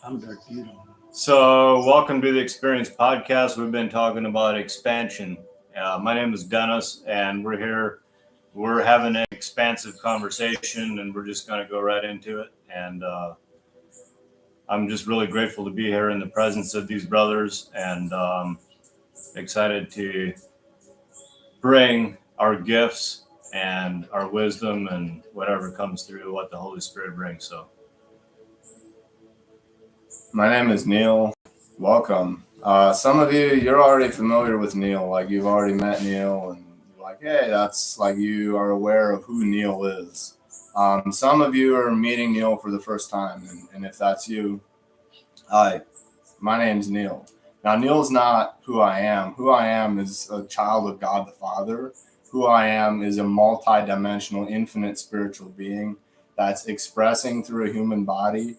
I'm Dark Beetle. So, welcome to the Experience Podcast. We've been talking about expansion. My name is Dennis, and we're here. We're having an expansive conversation, and we're just going to go right into it. And I'm just really grateful to be here in the presence of these brothers, and excited to bring our gifts and our wisdom and whatever comes through what the Holy Spirit brings. So, My name is Neil. Welcome. Some of you, you're already familiar with Neil. Like you've already met Neil, and you're like, hey, that's like you are aware of who Neil is. Some of you are meeting Neil for the first time, and if that's you, hi, my name's Neil. Now, Neil's not who I am. Who I am is a child of God the Father. Who I am is a multi-dimensional, infinite spiritual being that's expressing through a human body.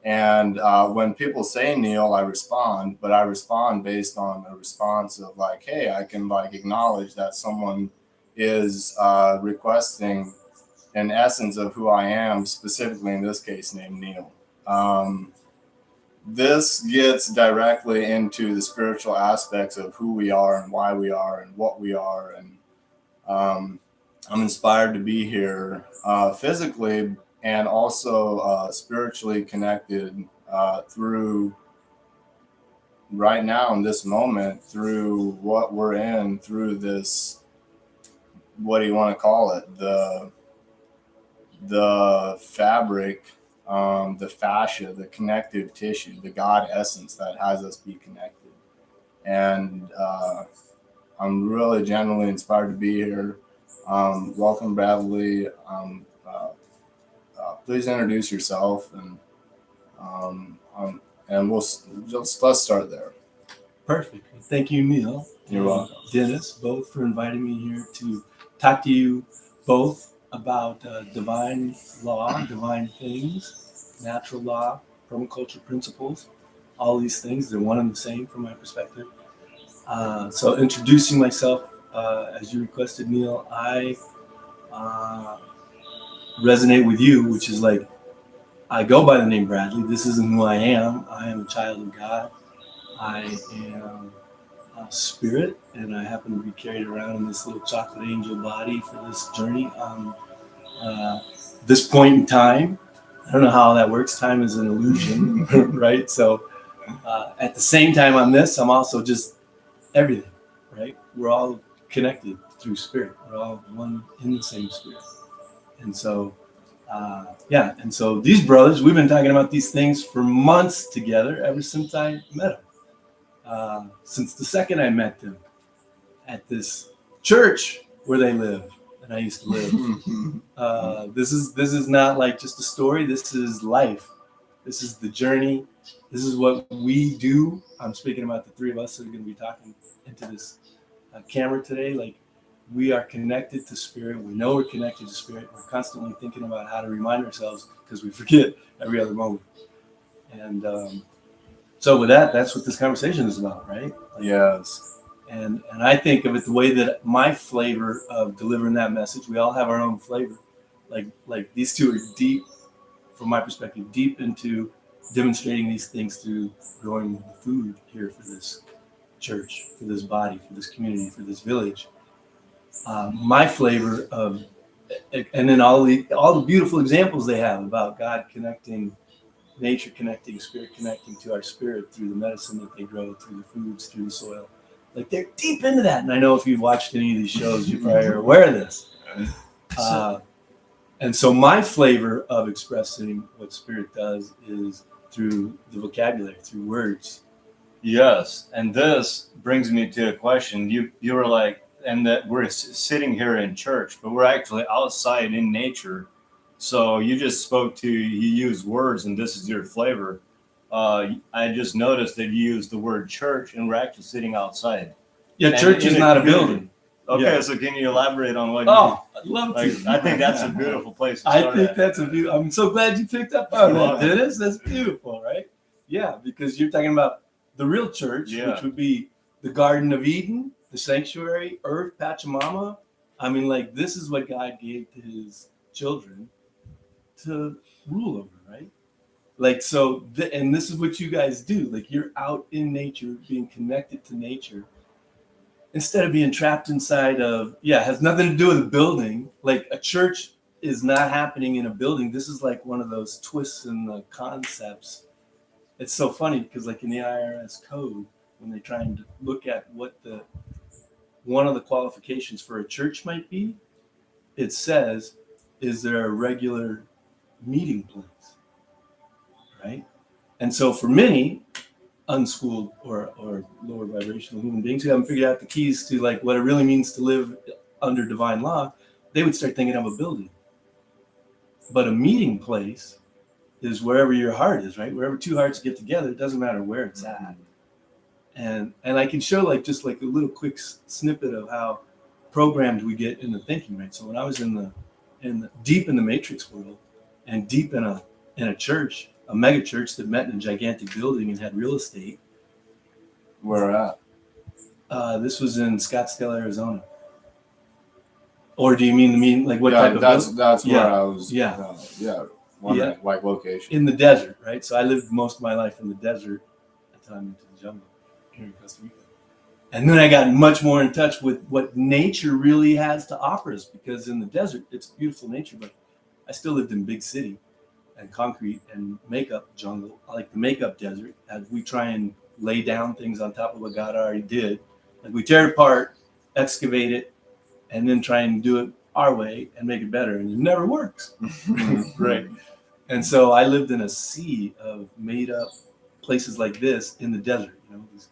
And when people say Neil, I respond, but I respond based on a response of like, hey, I can like acknowledge that someone is requesting an essence of who I am, specifically in this case named Neil. This gets directly into the spiritual aspects of who we are and why we are and what we are. And I'm inspired to be here physically and also spiritually connected through right now in this moment, through what we're in, through this, what do you want to call it? The fabric, the fascia, the connective tissue, the God essence that has us be connected. And I'm really genuinely inspired to be here. Welcome, Bradley. Please introduce yourself, and let's start there. Perfect. Thank you, Neil. You're welcome. Dennis, both for inviting me here to talk to you both about divine law, divine things, natural law, permaculture principles, all these things. They're one and the same from my perspective. So introducing myself, as you requested, Neil, I resonate with you, which is like, I go by the name Bradley. This isn't who I am. I am a child of God. I am a spirit, and I happen to be carried around in this little chocolate angel body for this journey on this point in time. I don't know how that works. Time is an illusion, right? So at the same time on this, I'm also just everything, right? We're all connected through spirit. We're all one in the same spirit. And so, and so these brothers, we've been talking about these things for months together, ever since I met them. Since the second I met them at this church where they live, and I used to live. This is not like just a story. This is life. This is the journey. This is what we do. I'm speaking about the three of us that are going to be talking into this camera today. Like, we are connected to spirit. We know we're connected to spirit. We're constantly thinking about how to remind ourselves because we forget every other moment. And so with that, that's what this conversation is about, right? Like, Yes. And I think of it the way that my flavor of delivering that message, we all have our own flavor. Like these two are deep, from my perspective, deep into demonstrating these things through growing the food here for this church, for this body, for this community, for this village. My flavor of, and then all the beautiful examples they have about God connecting, nature connecting, spirit connecting to our spirit through the medicine that they grow, through the foods, through the soil. Like, they're deep into that. And I know if you've watched any of these shows, you probably are aware of this. And so my flavor of expressing what spirit does is through the vocabulary, through words. yes. And this brings me to a question. You were like, and that we're sitting here in church, but we're actually outside in nature. So you just spoke to, you used words, and this is your flavor. I just noticed that you used the word church, and we're actually sitting outside. Yeah, And church is in not a community. building. Okay, Yeah. so can you elaborate on what Oh, I'd love you like? to. I think that's a beautiful place to I start think at. that's a beautiful. I'm so glad you picked up on Love that, it. Dennis. That's beautiful, right? Yeah, because you're talking about the real church, Yeah. which would be the Garden of Eden, the sanctuary, earth, Pachamama. I mean, like, this is what God gave to his children to rule over, right? Like, so, and this is what you guys do. Like, you're out in nature, being connected to nature, instead of being trapped inside of, it has nothing to do with a building. Like, a church is not happening in a building. This is like one of those twists in the concepts. It's so funny because, like, in the IRS code, when they try and look at what one of the qualifications for a church might be, it says, is there a regular meeting place? Right? And so for many unschooled or lower vibrational human beings who haven't figured out the keys to like what it really means to live under divine law, they would start thinking of a building. But a meeting place is wherever your heart is, right? Wherever two hearts get together, it doesn't matter where it's at. And I can show like just like a little quick snippet of how programmed we get in the thinking, right? So when I was in the deep in the matrix world and deep in a church, a mega church that met in a gigantic building and had real estate. Where at? This was in Scottsdale, Arizona. Or do you mean like what type of building? That's where I was. Yeah. Like location. In the desert, right? So I lived most of my life in the desert until I moved to the jungle here in Costa Rica. And then I got much more in touch with what nature really has to offer us, because in the desert, it's beautiful nature, but I still lived in big city and concrete and makeup jungle, like the makeup desert, as we try and lay down things on top of what God already did. Like we tear it apart, excavate it, and then try and do it our way and make it better. And it never works. Right. And so I lived in a sea of made up places like this in the desert, these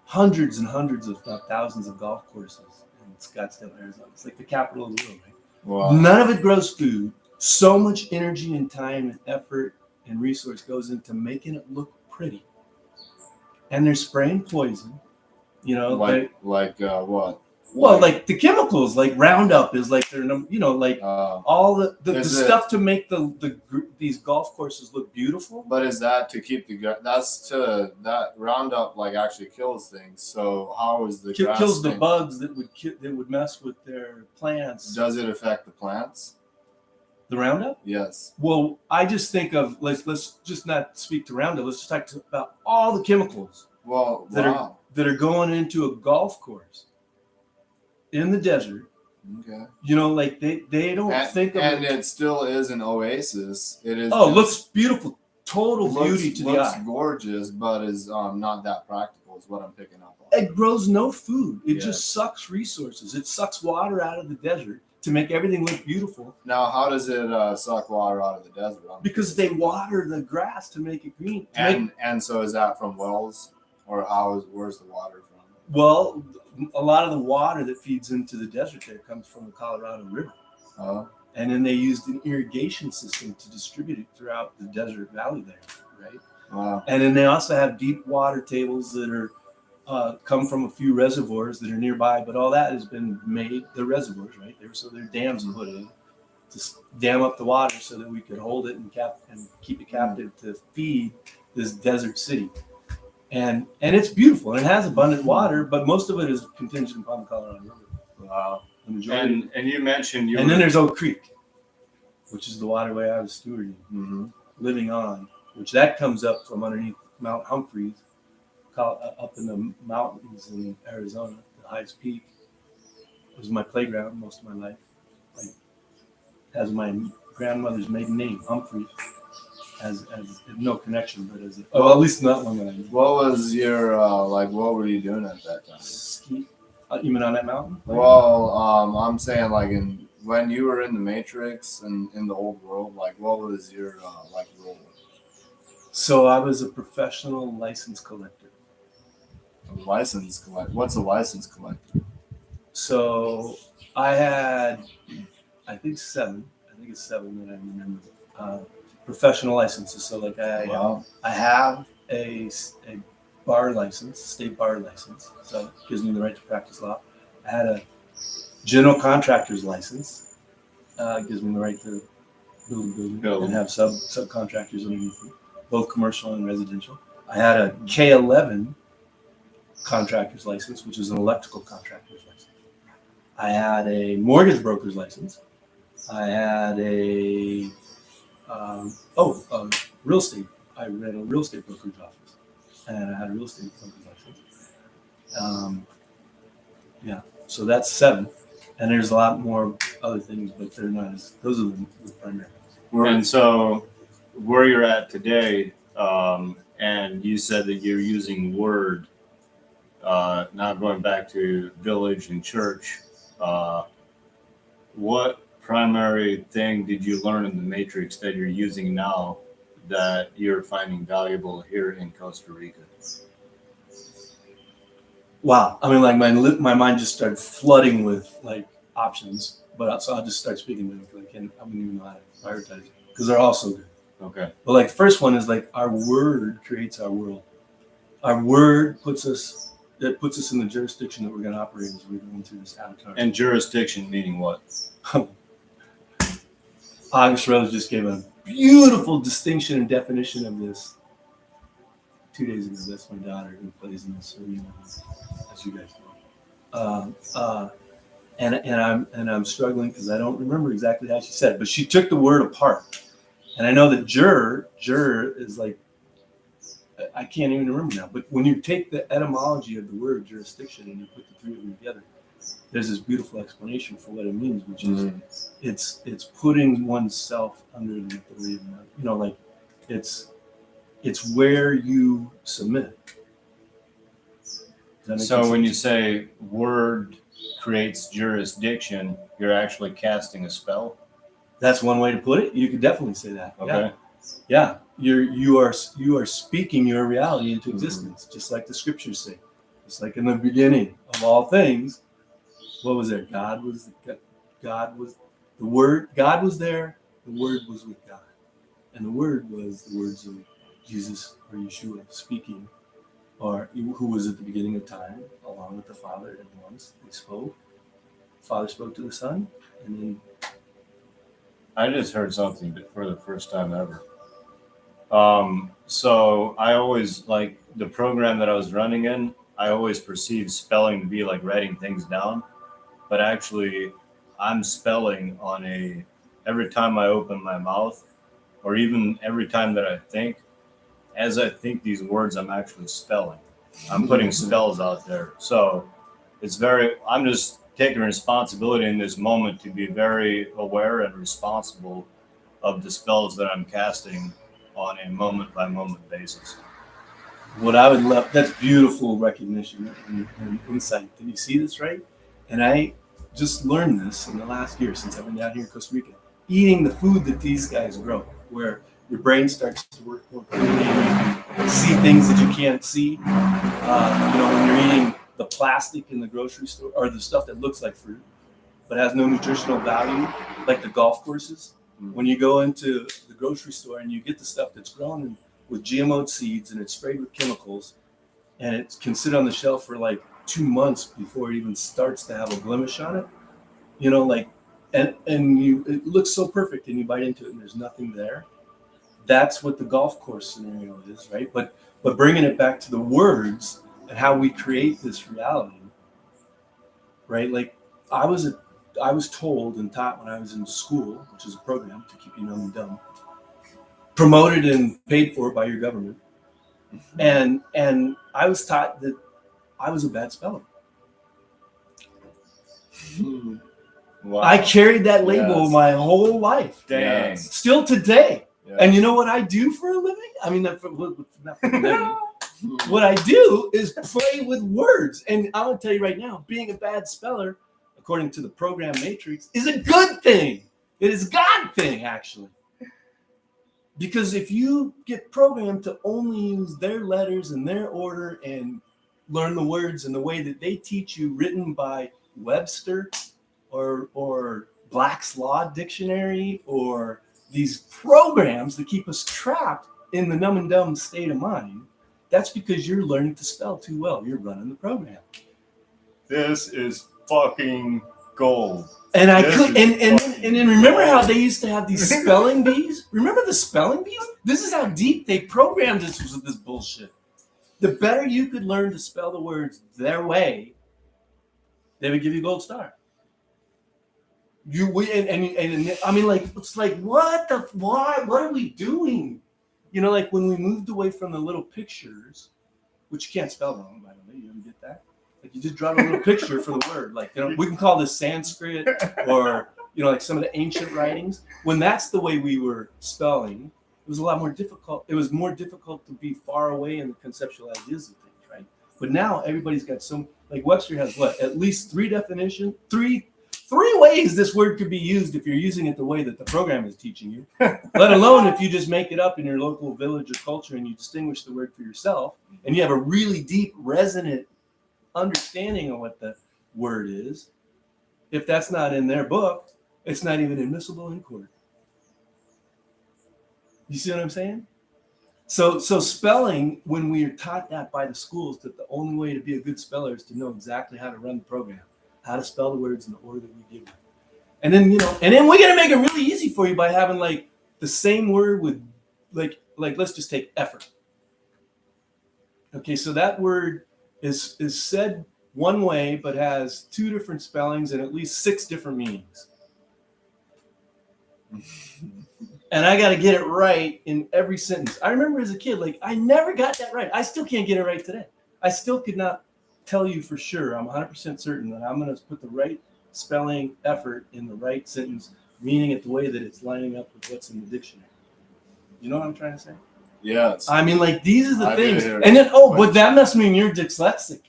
hundreds and hundreds, if not thousands, of golf courses in Scottsdale, Arizona. It's like the capital of the world, right? Wow. None of it grows food. So much energy and time and effort and resource goes into making it look pretty. And they're spraying poison, Like what? Well, like the chemicals, like Roundup is like their number, all the stuff to make these golf courses look beautiful. But is that to keep that Roundup like actually kills things? So how is the grass kills thing? The bugs that would mess with their plants? Does it affect the plants? The Roundup? Yes. Well, I just think of let's just not speak to Roundup. Let's just talk about all the chemicals. Well, that are going into a golf course in the desert. Okay. Like they don't think of it. And it still is an oasis. It is. Oh, looks beautiful. Total beauty to the eye. Looks gorgeous, but is not that practical. Is what I'm picking up on. It grows no food. It just sucks resources. It sucks water out of the desert to make everything look beautiful. Now, how does it suck water out of the desert? Because they water the grass to make it green. And so is that from wells, or where's the water from? Well, a lot of the water that feeds into the desert there comes from the Colorado River. Oh. And then they used an irrigation system to distribute it throughout the desert valley there, right? Wow. And then they also have deep water tables that are come from a few reservoirs that are nearby, but all that has been made, the reservoirs, right? So there are dams put in to dam up the water so that we could hold it and keep it captive to feed this desert city. And it's beautiful and it has abundant water, but most of it is contingent upon the Colorado River. Wow. The majority. And you mentioned then there's Oak Creek, which is the waterway I was stewarding, living on, which that comes up from underneath Mount Humphreys, up in the mountains in Arizona, the highest peak. It was my playground most of my life. Has my grandmother's maiden name, Humphreys. As no connection, but at least not one that I knew. What was your what were you doing at that time? Ski. You mean on that mountain? Well, I'm saying when you were in the Matrix and in the old world, what was your role? So I was a professional license collector. A license collector. What's a license collector? So I had, I think it's seven that I remember. Professional licenses. So I have a bar license, state bar license. So it gives me the right to practice law. I had a general contractor's license. Gives me the right to build a building and have subcontractors underneath it, both commercial and residential. I had a K11 contractor's license, which is an electrical contractor's license. I had a mortgage broker's license. I had a real estate. I ran a real estate brokerage office, and I had a real estate brokerage license. Yeah, so that's 7, and there's a lot more other things, but they're not as. Those are the primary. And so, where you're at today, and you said that you're using Word. Now going back to village and church, what primary thing did you learn in the matrix that you're using now that you're finding valuable here in Costa Rica? Wow, I mean, like my mind just started flooding with like options, but so I'll just start speaking with it. I wouldn't even know how to prioritize it because they're all so good. Okay. But like the first one is like our word creates our world. Our word puts us in the jurisdiction that we're going to operate as we're going through this avatar. And jurisdiction meaning what? August Rose just gave a beautiful distinction and definition of this 2 days ago. That's my daughter who plays in this arena, as you guys know. And I'm struggling because I don't remember exactly how she said it, but she took the word apart. And I know that jur is like, I can't even remember now, but when you take the etymology of the word jurisdiction and you put the 3 of them together, there's this beautiful explanation for what it means, which is it's putting oneself under the authority of another. You know, like it's where you submit. So when you say word creates jurisdiction, you're actually casting a spell? That's one way to put it. You could definitely say that. Okay. Yeah. You are speaking your reality into existence, just like the scriptures say. Just like in the beginning of all things, what was there? God was the Word. God was there. The Word was with God, and the Word was the words of Jesus or Yeshua speaking, or who was at the beginning of time, along with the Father. And once they spoke, the Father spoke to the Son, and then. I just heard something for the first time ever. So I always, like the program that I was running in, I always perceived spelling to be like writing things down, but actually I'm spelling on every time I open my mouth, or even every time that I think, as I think these words, I'm actually spelling. I'm putting spells out there. So I'm just taking responsibility in this moment to be very aware and responsible of the spells that I'm casting on a moment by moment basis. What I would love, that's beautiful recognition and insight. Did you see this, right? And I just learned this in the last year since I've been down here in Costa Rica, eating the food that these guys grow, where your brain starts to work more clearly, you can see things that you can't see. When you're eating the plastic in the grocery store, or the stuff that looks like fruit, but has no nutritional value, like the golf courses. When you go into the grocery store and you get the stuff that's grown with GMO seeds and it's sprayed with chemicals, and it can sit on the shelf for like 2 months before it even starts to have a blemish on it, it looks so perfect, and you bite into it and there's nothing there. That's what the golf course scenario is, right? But bringing it back to the words and how we create this reality, right? Like I was told and taught when I was in school, which is a program to keep you numb and dumb, promoted and paid for by your government. And I was taught that I was a bad speller. Wow. I carried that label my whole life. Dang. Yes. Still today. Yes. And you know what I do for a living? I mean, not for a living. What I do is play with words. And I'm going to tell you right now, being a bad speller, according to the program matrix, is a good thing. It is a God thing, actually. Because if you get programmed to only use their letters in their order and learn the words in the way that they teach you, written by Webster or Black's Law Dictionary, or these programs that keep us trapped in the numb and dumb state of mind, that's because you're learning to spell too well. You're running the program. This is fucking gold. And I could, and then remember how they used to have these spelling bees? Remember the spelling bees? This is how deep they programmed us with this bullshit. The better you could learn to spell the words their way, they would give you a gold star. I mean, like, it's like, why? What are we doing? You know, like when we moved away from the little pictures, which you can't spell wrong, by the way, you ever get that? Like you just draw a little picture for the word. Like, you know, we can call this Sanskrit or, you know, like some of the ancient writings. When that's the way we were spelling, it was a lot more difficult. It was more difficult to be far away in the conceptual ideas of things, right? But now everybody's got some, like Webster has what, at least three definitions, three ways this word could be used if you're using it the way that the program is teaching you, let alone if you just make it up in your local village or culture and you distinguish the word for yourself and you have a really deep, resonant understanding of what the word is. If that's not in their book, it's not even admissible in court. You see what I'm saying? So spelling, when we are taught that by the schools, that the only way to be a good speller is to know exactly how to run the program, how to spell the words in the order that we give them. And then, you know, and then we're gonna make it really easy for you by having like the same word with like let's just take effort. Okay, so that word is said one way, but has two different spellings and at least 6 different meanings. And I got to get it right in every sentence. I remember as a kid, like I never got that right. I still can't get it right today. I still could not tell you for sure. I'm 100% certain that I'm going to put the right spelling effort in the right sentence, meaning it the way that it's lining up with what's in the dictionary. You know what I'm trying to say? Yes. I mean, like these are the I things. do. And then, but that must mean you're dyslexic.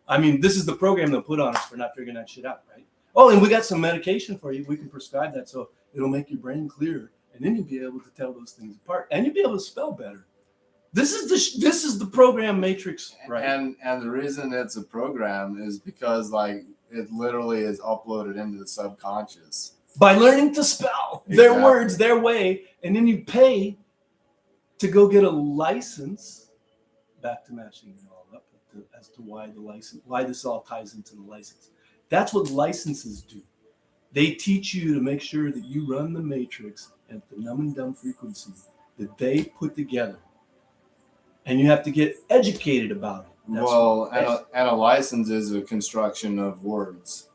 I mean, this is the program they'll put on us for not figuring that shit out, right? Oh, and we got some medication for you. We can prescribe that so it'll make your brain clearer, and then you'll be able to tell those things apart, and you'll be able to spell better. This is the program matrix, right? And the reason it's a program is because like it literally is uploaded into the subconscious by learning to spell their words their way, and then you pay to go get a license. Back to matching it all up as to why this all ties into the license. That's what licenses do. They teach you to make sure that you run the matrix at the numb and dumb frequency that they put together. And you have to get educated about it. And a license is a construction of words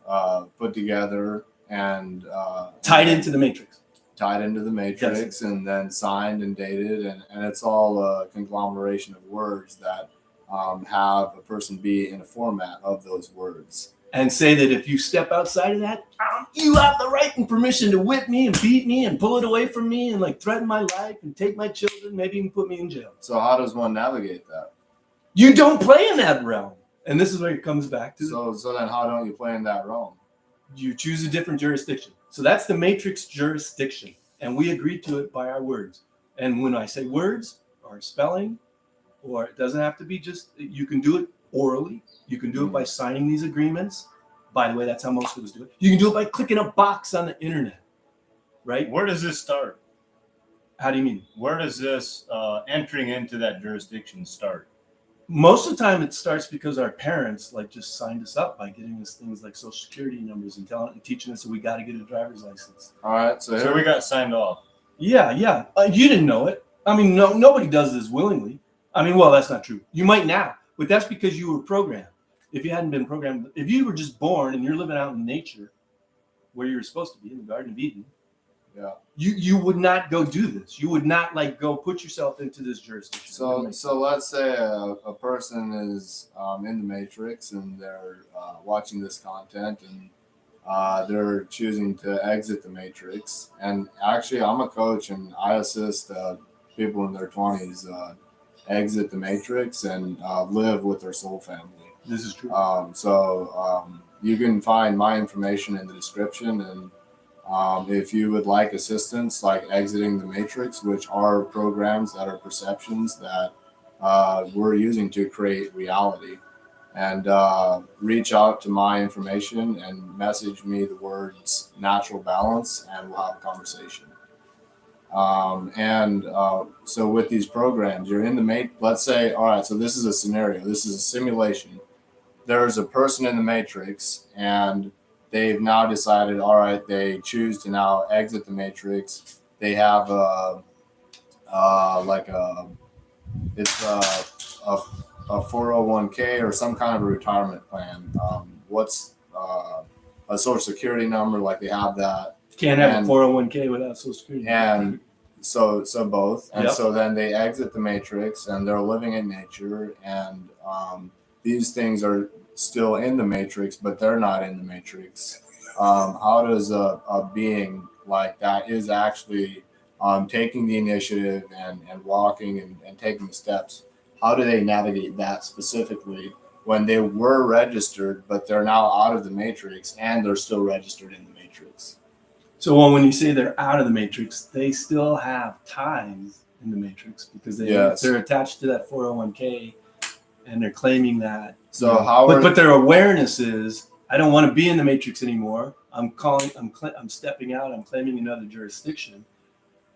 put together and tied into the matrix. Yes. And then signed and dated. And it's all a conglomeration of words that have a person be in a format of those words. And say that if you step outside of that, you have the right and permission to whip me and beat me and pull it away from me and like threaten my life and take my children, maybe even put me in jail. So how does one navigate that? You don't play in that realm. And this is where it comes back to. So then how don't you play in that realm? You choose a different jurisdiction. So that's the matrix jurisdiction. And we agree to it by our words. And when I say words or spelling, or it doesn't have to be just, you can do it orally. You can do it by signing these agreements. By the way, that's how most of us do it. You can do it by clicking a box on the internet, right? Where does this start? How do you mean? Where does this entering into that jurisdiction start? Most of the time it starts because our parents like just signed us up by getting us things like social security numbers and teaching us that we got to get a driver's license. All right. So we got signed off. Yeah. You didn't know it. I mean, nobody does this willingly. I mean, well, that's not true. You might now, but that's because you were programmed. If you hadn't been programmed, if you were just born and you're living out in nature where you're supposed to be in the Garden of Eden, you would not go do this. You would not like go put yourself into this jurisdiction. So let's say a person is in the matrix and they're watching this content and they're choosing to exit the matrix. And actually, I'm a coach and I assist people in their 20s exit the matrix and live with their soul family. This is true. You can find my information in the description, and if you would like assistance, like exiting the matrix, which are programs that are perceptions that we're using to create reality, and reach out to my information and message me the words natural balance, and we'll have a conversation. So with these programs, you're in the let's say, all right, so this is a scenario, this is a simulation. There's a person in the matrix and they've now decided, all right, they choose to now exit the matrix. They have it's a 401k or some kind of a retirement plan. What's a social security number, like they have that. Can't have a 401k without social security. And So both, and Yep. so then they exit the matrix, and they're living in nature, and these things are still in the matrix, but they're not in the matrix. How does a being like that is actually taking the initiative and walking and taking the steps? How do they navigate that specifically when they were registered, but they're now out of the matrix and they're still registered in the matrix? So when you say they're out of the matrix, they still have ties in the matrix because they're attached to that 401k and they're claiming that. So but their awareness is, I don't want to be in the matrix anymore. I'm stepping out. I'm claiming another jurisdiction.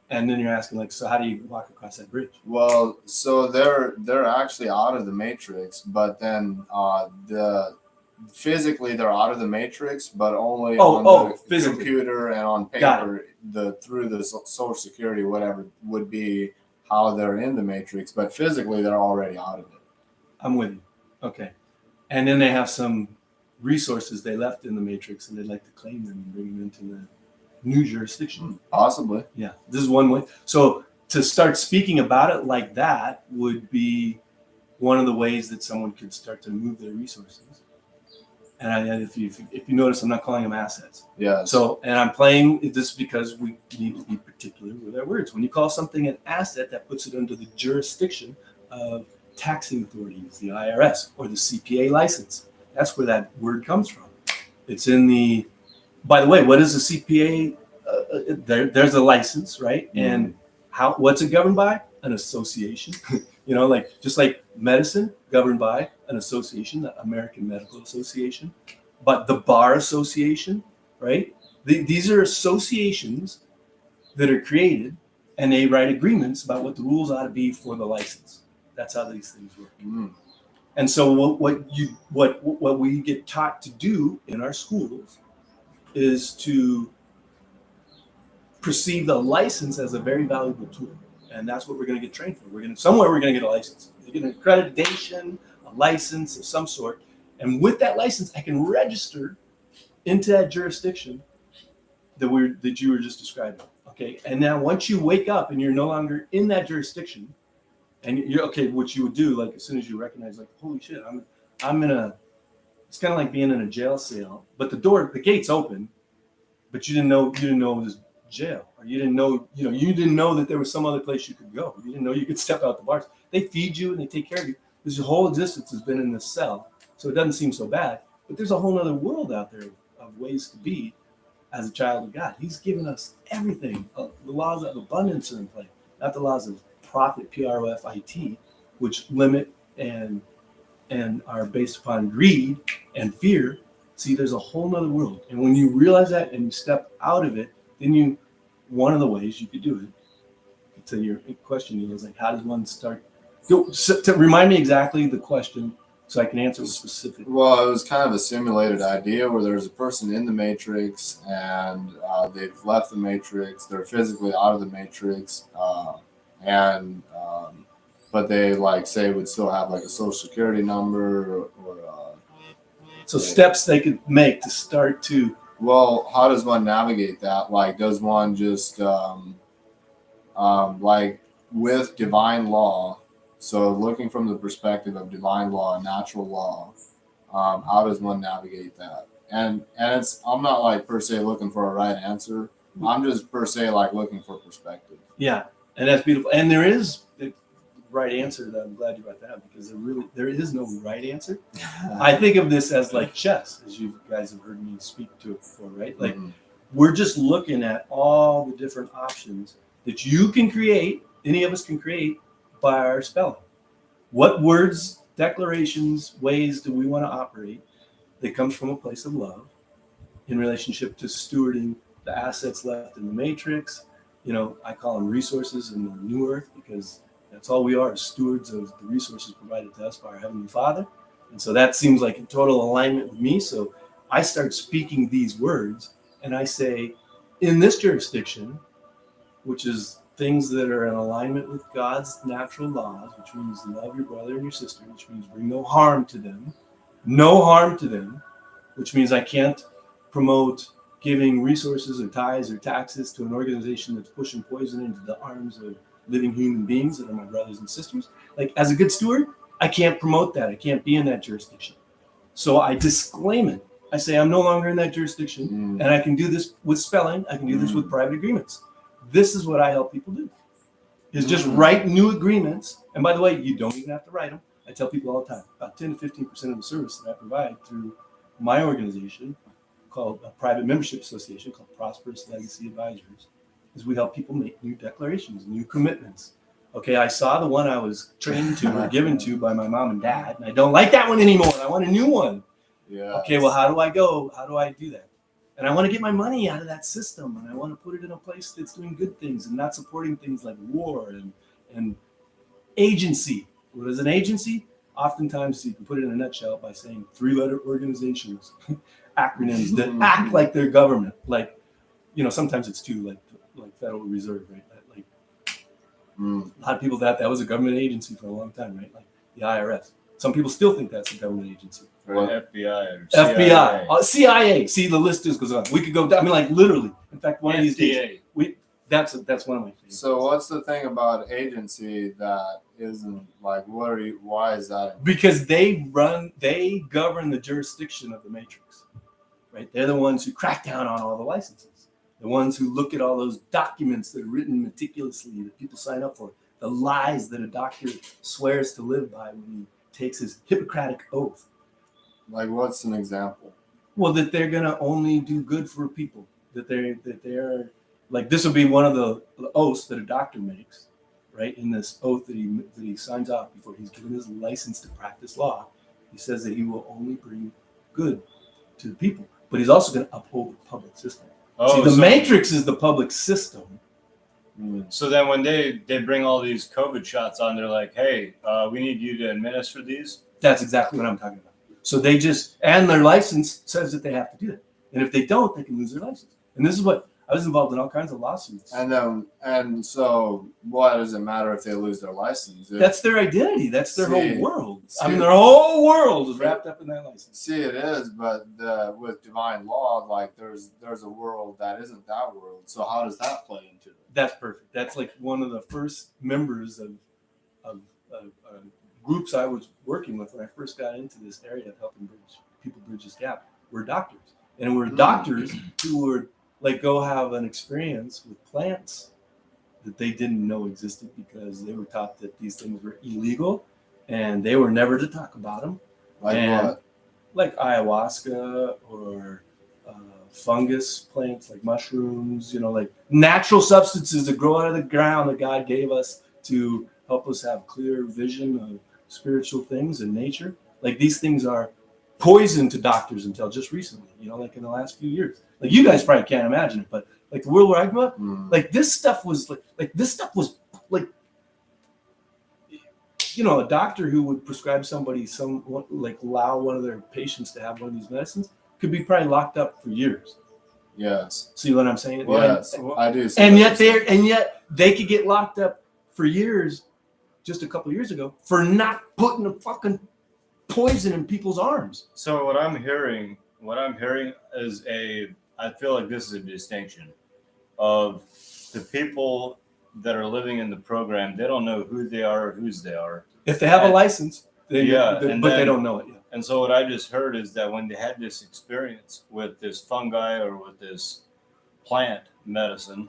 And then you're asking, like, so how do you walk across that bridge? Well, so they're actually out of the matrix, but then physically they're out of the matrix, but only on the physically. computer and on paper. Through the Social Security, whatever would be how they're in the matrix, but physically they're already out of it. I'm with you. Okay, and then they have some resources they left in the matrix, and they'd like to claim them and bring them into the new jurisdiction. Possibly. Yeah, this is one way. So to start speaking about it like that would be one of the ways that someone could start to move their resources. And if you notice, I'm not calling them assets. Yeah. So, and I'm playing this because we need to be particular with our words. When you call something an asset, that puts it under the jurisdiction of taxing authorities, the IRS, or the CPA license. That's where that word comes from. It's in the. By the way, what is a CPA? There's a license, right? Mm-hmm. And what's it governed by? An association. Like just like medicine governed by an association, the American Medical Association, but the Bar Association, right? These are associations that are created, and they write agreements about what the rules ought to be for the license. That's how these things work. Mm. And so what we get taught to do in our schools is to perceive the license as a very valuable tool. And that's what we're going to get trained for. We're going to get a license. You get an accreditation, a license of some sort. And with that license, I can register into that jurisdiction that you were just describing. Okay. And now once you wake up and you're no longer in that jurisdiction, and you're okay, what you would do, like as soon as you recognize, like, holy shit, I'm in a, it's kind of like being in a jail cell, but the gate's open, but you didn't know it was jail, or you didn't know that there was some other place you could go. You didn't know you could step out the bars. They feed you and they take care of you. This whole existence has been in this cell, so it doesn't seem so bad. But there's a whole other world out there of ways to be as a child of God. He's given us everything. The laws of abundance are in play, not the laws of profit, PROFIT, which limit and are based upon greed and fear. See, there's a whole other world, and when you realize that and you step out of it, then one of the ways you could do it, to your question is like, how does one start? To remind me exactly the question so I can answer with specific. Well, it was kind of a simulated idea where there's a person in the matrix and they've left the matrix. They're physically out of the matrix, but they would still have like a social security number or so steps they could make to start to. Well, how does one navigate that? Like, does one just, like with divine law, so looking from the perspective of divine law and natural law, how does one navigate that? And I'm not like per se looking for a right answer. I'm just per se like looking for perspective. Yeah, and that's beautiful. And there is the right answer. That I'm glad you brought that up, because there is no right answer. I think of this as like chess, as you guys have heard me speak to it before, right? Like we're just looking at all the different options that you can create, any of us can create by our spelling. What words, declarations, ways do we want to operate that comes from a place of love in relationship to stewarding the assets left in the matrix? I call them resources in the new earth, because that's all we are, stewards of the resources provided to us by our Heavenly Father. And so that seems like in total alignment with me. So I start speaking these words and I say, in this jurisdiction, which is things that are in alignment with God's natural laws, which means love your brother and your sister, which means bring no harm to them, which means I can't promote giving resources or tithes or taxes to an organization that's pushing poison into the arms of living human beings that are my brothers and sisters. Like, as a good steward, I can't promote that. I can't be in that jurisdiction. So I disclaim it. I say I'm no longer in that jurisdiction, and I can do this with spelling. I can do this with private agreements. This is what I help people do, is just write new agreements. And by the way, you don't even have to write them. I tell people all the time, about 10 to 15% of the service that I provide through my organization called a private membership association called Prosperous Legacy Advisors, is we help people make new declarations, new commitments. Okay, I saw the one I was trained to or given to by my mom and dad, and I don't like that one anymore. I want a new one. Yeah. Okay, well, how do I go? How do I do that? And I want to get my money out of that system, and I want to put it in a place that's doing good things and not supporting things like war and agency. What is an agency? Oftentimes, you can put it in a nutshell by saying 3-letter organizations, acronyms that act like they're government. Like, sometimes it's two, like Federal Reserve, right? Like a lot of people that was a government agency for a long time, right? Like the IRS. Some people still think that's a government agency. Or FBI or CIA. FBI, CIA. See, the list just goes on. We could go down. I mean, like literally. In fact, one of these days, that's one of my favorites. So what's the thing about agency that isn't like? Why is that? Because they govern the jurisdiction of the matrix, right? They're the ones who crack down on all the licenses. The ones who look at all those documents that are written meticulously that people sign up for. The lies that a doctor swears to live by when he takes his Hippocratic oath. Like, what's an example? Well, that they're gonna only do good for people. That they're like, this will be one of the oaths that a doctor makes, right? In this oath that he signs off before he's given his license to practice law, he says that he will only bring good to the people, but he's also going to uphold the public system. See, the matrix is the public system. So then when they bring all these COVID shots on, they're like, hey, we need you to administer these. That's exactly what I'm talking about. So they and their license says that they have to do it. And if they don't, they can lose their license. And this is what, I was involved in all kinds of lawsuits. And so what does it matter if they lose their license? That's their identity. That's their whole world. I mean, their whole world is wrapped up in that license. See, it is, but with divine law, like there's a world that isn't that world. So how does that play into it? That's perfect. That's like one of the first members of groups I was working with when I first got into this area of helping people bridge this gap. We're doctors. And we're doctors who would like go have an experience with plants that they didn't know existed because they were taught that these things were illegal and they were never to talk about them. Like what? Like ayahuasca or fungus plants, like mushrooms, like natural substances that grow out of the ground that God gave us to help us have clear vision of spiritual things and nature. Like these things are poison to doctors until just recently, like in the last few years. Like you guys probably can't imagine it, but like the world where I grew up, like this stuff was like a doctor who would prescribe somebody allow one of their patients to have one of these medicines could be probably locked up for years. Yes. See what I'm saying? Yes, I do. And yet they could get locked up for years just a couple of years ago for not putting a fucking poison in people's arms. So what I'm hearing is I feel like this is a distinction of the people that are living in the program. They don't know who they are or whose they are. If they have a license, they don't know it yet. And so what I just heard is that when they had this experience with this fungi or with this plant medicine,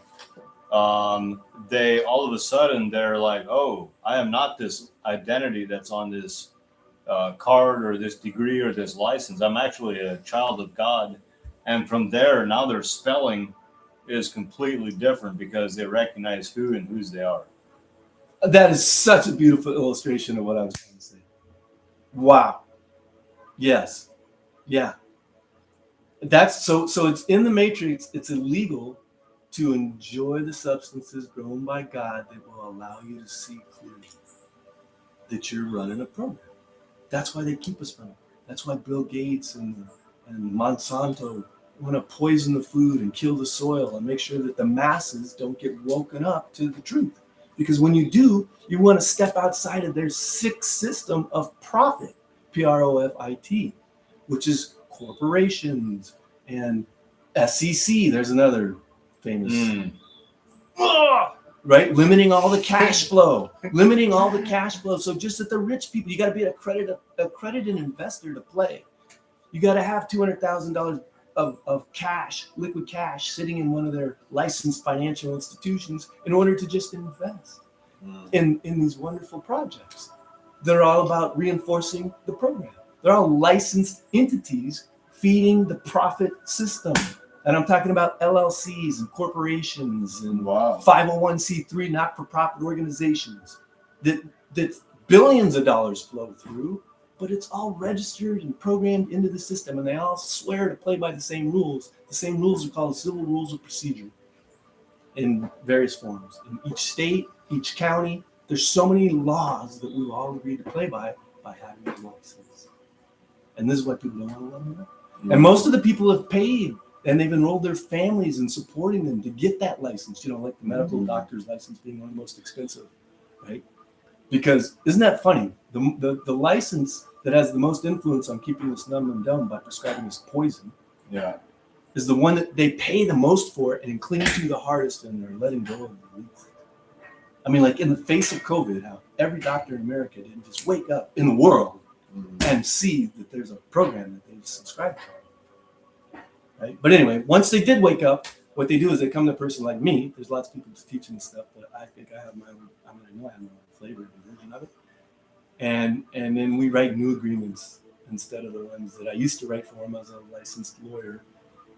they all of a sudden they're like, oh, I am not this identity that's on this card or this degree or this license. I'm actually a child of God. And from there, now their spelling is completely different because they recognize who and whose they are. That is such a beautiful illustration of what I was trying to say. Wow. Yes. Yeah. That's so it's in the matrix. It's illegal to enjoy the substances grown by God that will allow you to see clearly that you're running a program. That's why they keep us from it. That's why Bill Gates and Monsanto want to poison the food and kill the soil and make sure that the masses don't get woken up to the truth. Because when you do, you want to step outside of their sick system of profit, Profit, which is corporations and SEC, there's another famous. Right? Limiting all the cash flow. So just that the rich people, you got to be an accredited investor to play. You got to have $200,000 of cash, liquid cash, sitting in one of their licensed financial institutions in order to just invest in these wonderful projects. They're all about reinforcing the program. They're all licensed entities feeding the profit system. And I'm talking about LLCs and corporations and 501c3 not-for-profit organizations that billions of dollars flow through, but it's all registered and programmed into the system, and they all swear to play by the same rules. The same rules are called civil rules of procedure in various forms. In each state, each county, there's so many laws that we all agree to play by having a license. And this is what people don't want to let them know. And most of the people have paid, and they've enrolled their families in supporting them to get that license, like the medical doctor's license being one of the most expensive, right? Because isn't that funny? The license that has the most influence on keeping us numb and dumb by prescribing us poison is the one that they pay the most for and cling to the hardest, and they're letting go of the least. I mean, like in the face of COVID, how every doctor in America didn't just wake up in the world and see that there's a program that they've subscribed to. Right? But anyway, once they did wake up, what they do is they come to a person like me. There's lots of people teaching this stuff, but I think I have my own, I know I have my own flavor and version of it. And then we write new agreements instead of the ones that I used to write for them as a licensed lawyer,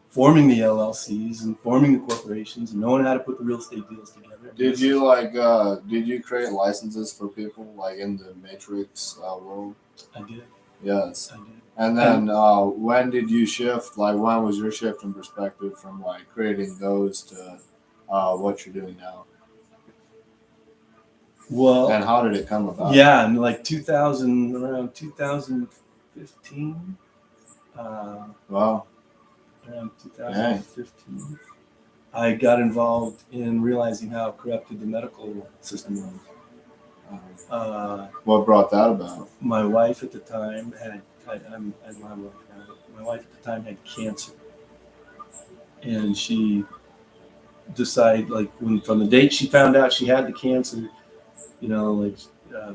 forming the LLCs and forming the corporations and knowing how to put the real estate deals together. Did you create licenses for people like in the Matrix world? I did. Yes. I did. And then when did you shift? Like, when was your shift in perspective from like creating those to what you're doing now? Well, and how did it come about? Yeah, in like around 2015. Wow. Around 2015, I got involved in realizing how corrupted the medical system was. What brought that about? My wife at the time had cancer, and she decided, like, from the date she found out she had the cancer,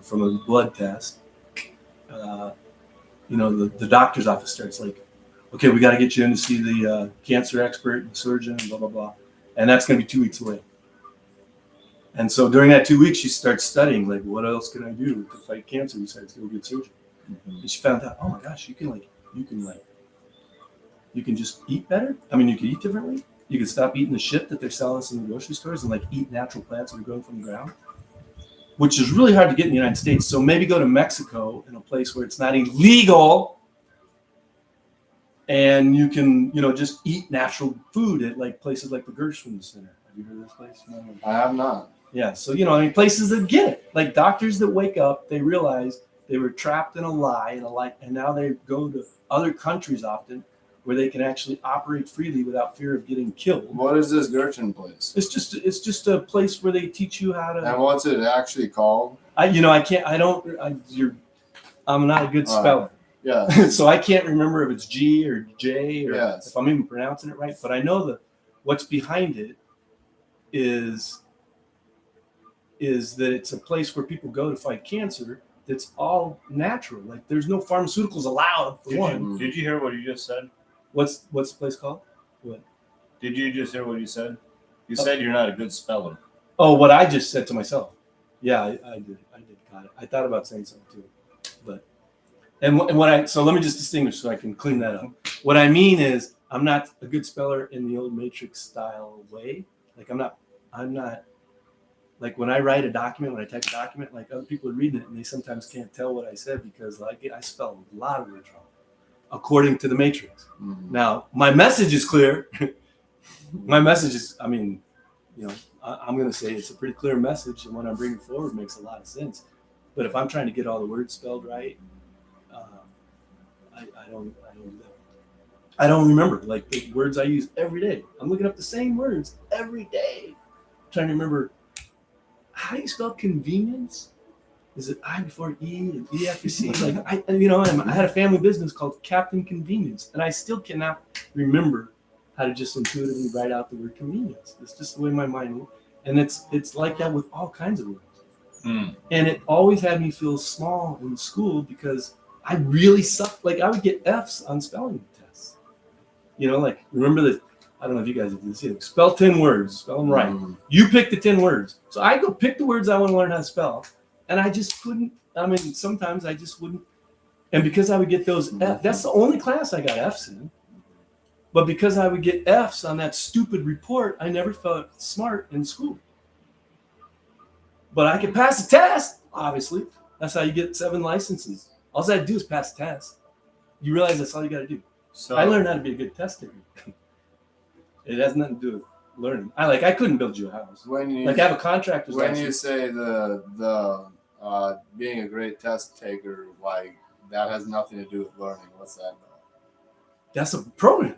from a blood test, the doctor's office starts like, okay, we got to get you in to see the cancer expert and surgeon and blah, blah, blah. And that's going to be 2 weeks away. And so during that 2 weeks, she starts studying, like, what else can I do to fight cancer besides go get surgery? Mm-hmm. And she found out, oh my gosh, you can just eat better. I mean, you can eat differently. You can stop eating the shit that they're selling us in the grocery stores and eat natural plants that are grown from the ground, which is really hard to get in the United States. So maybe go to Mexico, in a place where it's not illegal, and you can, just eat natural food at places like the Gershwin Center. Have you heard of this place? No. I have not. Yeah, so places that get it, like doctors that wake up, they realize they were trapped in a lie, and now they go to other countries often where they can actually operate freely without fear of getting killed. What is this Gershwin place? It's just a place where they teach you how to. And what's it actually called? I'm not a good speller. Yeah. So I can't remember if it's G or J or yes. if I'm even pronouncing it right. But I know that what's behind it is that it's a place where people go to fight cancer. That's all natural. Like, there's no pharmaceuticals allowed. Did you hear what you just said? What's the place called? What? Did you just hear what you said? You said you're not a good speller. Oh, what I just said to myself. Yeah, I did. Got it. I thought about saying something too, so let me just distinguish so I can clean that up. What I mean is, I'm not a good speller in the old Matrix style way. Like, I'm not like, when I write a document, when I type a document, like, other people are reading it and they sometimes can't tell what I said because I spell a lot of words wrong, according to the Matrix. Mm-hmm. Now, my message is clear. My message is, I'm going to say it's a pretty clear message, and what I'm bringing forward makes a lot of sense. But if I'm trying to get all the words spelled right, I don't remember, like, the words I use every day. I'm looking up the same words every day, trying to remember, how do you spell convenience? Is it I before E and E after C? Like, I had a family business called Captain Convenience, and I still cannot remember how to just intuitively write out the word convenience. It's just the way my mind works. And it's like that with all kinds of words. Mm. And it always had me feel small in school because I really sucked. Like I would get F's on spelling tests. You know, like remember that, I don't know if you guys have this, spell 10 words, spell them right. You pick the 10 words. So I go pick the words I want to learn how to spell. And I just couldn't, I mean, sometimes I just wouldn't. And because I would get those F's, that's the only class I got F's in. But because I would get F's on that stupid report, I never felt smart in school. But I could pass the test, obviously. That's how you get 7 licenses. All I had to do is pass the test. You realize that's all you got to do. So I learned how to be a good test taker. It has nothing to do with learning. I couldn't build you a house. When you I have a contractor's when license. you say the being a great test taker, like that has nothing to do with learning. What's that about? That's a program.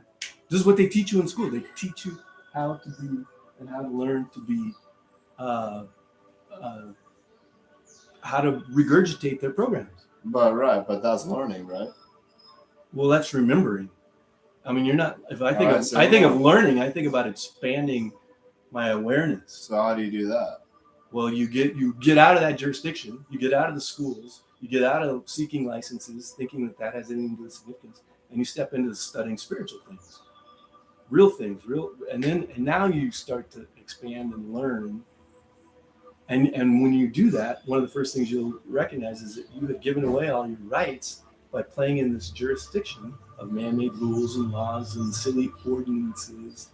This is what they teach you in school. They teach you how to be and how to learn to be, how to regurgitate their programs. But that's learning, right? Well, that's remembering. I mean, you're not. If I think Alright, I think of learning, I think about expanding my awareness. So how do you do that? Well, you get out of that jurisdiction. You get out of the schools. You get out of seeking licenses, thinking that has anything to do with significance, and you step into studying spiritual things, real things, and now you start to expand and learn. And when you do that, one of the first things you'll recognize is that you have given away all your rights by playing in this jurisdiction of man-made rules and laws and silly ordinances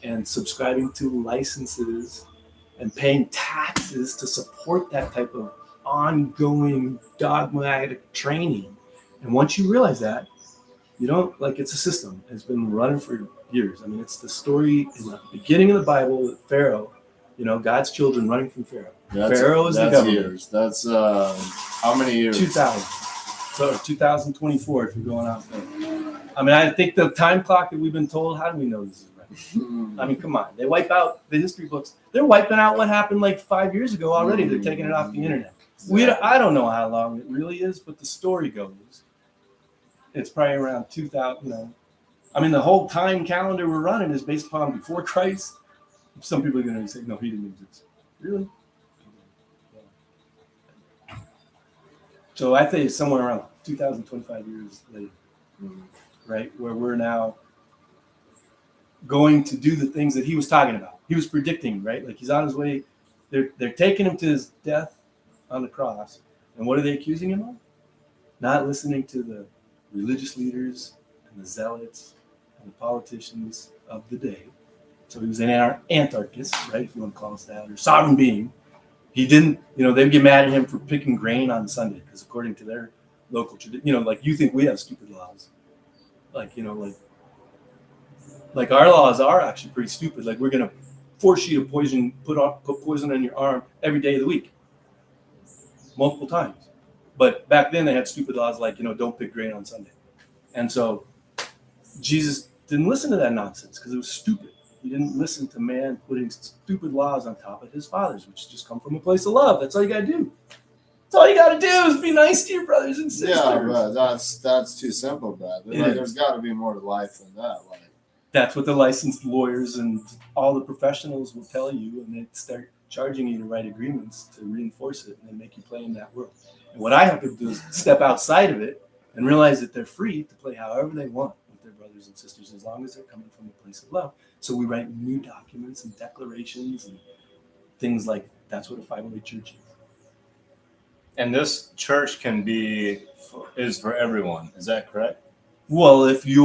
and subscribing to licenses and paying taxes to support that type of ongoing dogmatic training. And once you realize that, you don't, it's a system. It's been running for years. I mean, it's the story in the beginning of the Bible with Pharaoh, God's children running from Pharaoh. Pharaoh is the government. Years. That's how many years? 2000. So 2024 if you're going out there. I mean, I think the time clock that we've been told, how do we know this is right? I mean, come on. They wipe out the history books. They're wiping out what happened 5 years ago already. They're taking it off the internet. I don't know how long it really is, but the story goes, it's probably around 2000, I mean, the whole time calendar we're running is based upon before Christ. Some people are going to say, no, he didn't exist. Really? So I think it's somewhere around 2025 years later, right? Where we're now going to do the things that he was talking about. He was predicting, right? Like he's on his way. They're taking him to his death on the cross. And what are they accusing him of? Not listening to the religious leaders and the zealots and the politicians of the day. So he was an anarchist, right? If you want to call us that, or sovereign being. He didn't, they'd get mad at him for picking grain on Sunday because according to their local tradition, you think we have stupid laws. Like our laws are actually pretty stupid. Like we're going to force you to put poison on your arm every day of the week, multiple times. But back then they had stupid laws like, don't pick grain on Sunday. And so Jesus didn't listen to that nonsense because it was stupid. He didn't listen to man putting stupid laws on top of his fathers, which just come from a place of love. That's all you got to do. That's all you got to do is be nice to your brothers and sisters. Yeah, but that's too simple, Brad. There's got to be more to life than that. That's what the licensed lawyers and all the professionals will tell you, and they start charging you to write agreements to reinforce it and then make you play in that world. And what I have to do is step outside of it and realize that they're free to play however they want with their brothers and sisters as long as they're coming from a place of love. So we write new documents and declarations and things like that's what a 508 church is. And this church is for everyone. Is that correct? Well, if you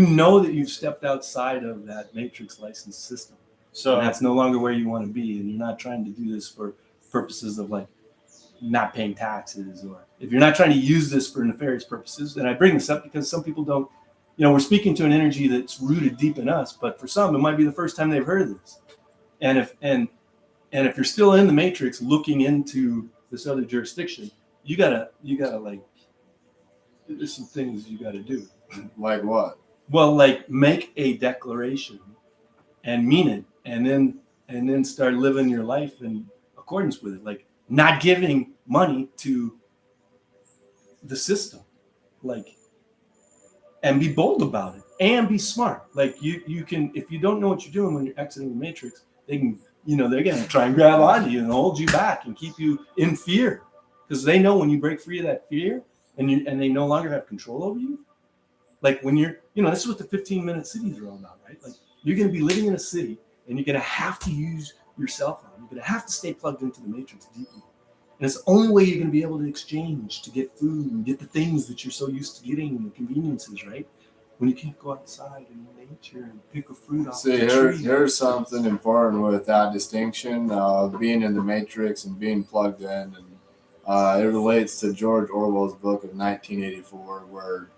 know that you've stepped outside of that matrix license system, so that's no longer where you want to be, and you're not trying to do this for purposes of not paying taxes, or if you're not trying to use this for nefarious purposes. And I bring this up because some people don't. We're speaking to an energy that's rooted deep in us, but for some, it might be the first time they've heard of this. And if you're still in the matrix looking into this other jurisdiction, you gotta there's some things you gotta do. Like what? Well, make a declaration and mean it, and then start living your life in accordance with it. Like not giving money to the system, and be bold about it and be smart. Like you can, if you don't know what you're doing when you're exiting the matrix, they can, they're going to try and grab onto you and hold you back and keep you in fear, because they know when you break free of that fear and they no longer have control over you. Like when you're, this is what the 15-minute cities are all about, right? Like you're going to be living in a city and you're going to have to use your cell phone. You're going to have to stay plugged into the matrix deeply. And it's the only way you're going to be able to exchange, to get food and get the things that you're so used to getting, the conveniences, right? When you can't go outside in nature and pick a fruit off the tree. Here's something important with that distinction of being in the matrix and being plugged in. And it relates to George Orwell's book of 1984, where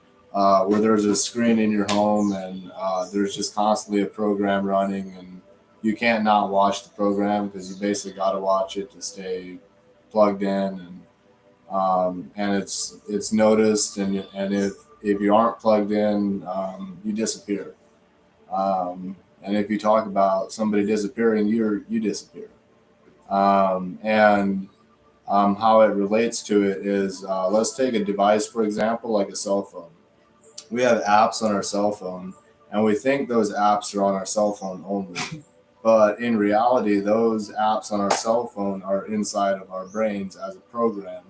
there's a screen in your home and there's just constantly a program running, and you can't not watch the program because you basically got to watch it to stay plugged in, and it's noticed, and if you aren't plugged in, you disappear. And if you talk about somebody disappearing, you disappear. And how it relates to it is, let's take a device, for example, like a cell phone. We have apps on our cell phone, and we think those apps are on our cell phone only. But in reality, those apps on our cell phone are inside of our brains as a program.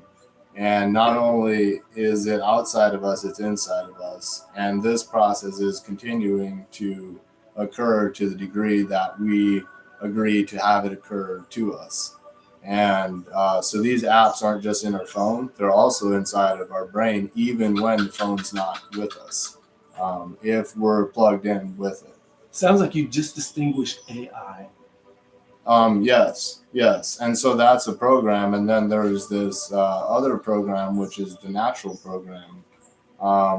And not only is it outside of us, it's inside of us. And this process is continuing to occur to the degree that we agree to have it occur to us. And so these apps aren't just in our phone, they're also inside of our brain, even when the phone's not with us, if we're plugged in with it. Sounds like you just distinguished AI. Yes. And so that's a program. And then there's this other program, which is the natural program,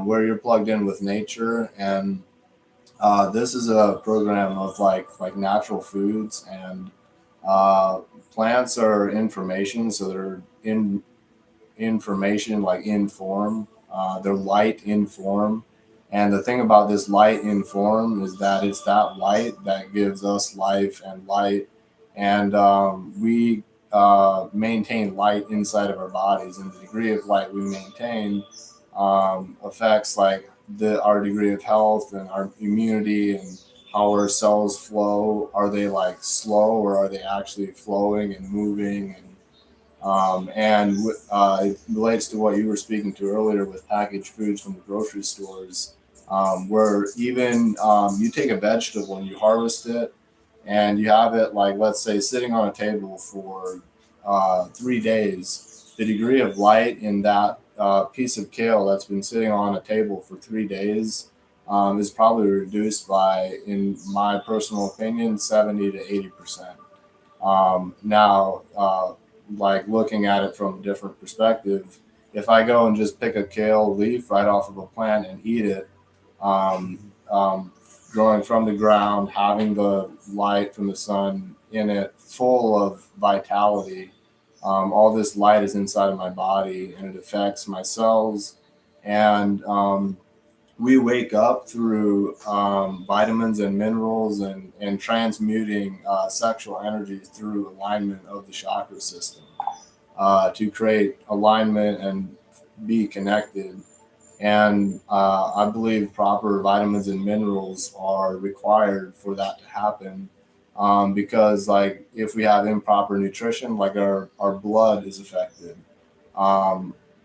where you're plugged in with nature. And this is a program of like natural foods, and plants are information. So they're in information, like in form. They're light in form. And the thing about this light in form is that it's that light that gives us life and light. And we maintain light inside of our bodies. And the degree of light we maintain affects like our degree of health and our immunity and how our cells flow. Are they like slow, or are they actually flowing and moving? And it relates to what you were speaking to earlier with packaged foods from the grocery stores. Where even you take a vegetable and you harvest it, and you have it, like, let's say, sitting on a table for 3 days, the degree of light in that piece of kale that's been sitting on a table for 3 days is probably reduced by, in my personal opinion, 70 to 80%. Now, like looking at it from a different perspective, if I go and just pick a kale leaf right off of a plant and eat it, growing from the ground, having the light from the sun in it, full of vitality. All this light is inside of my body, and it affects my cells. And we wake up through vitamins and minerals and transmuting sexual energies through alignment of the chakra system to create alignment and be connected. And I believe proper vitamins and minerals are required for that to happen, because like if we have improper nutrition, like our blood is affected,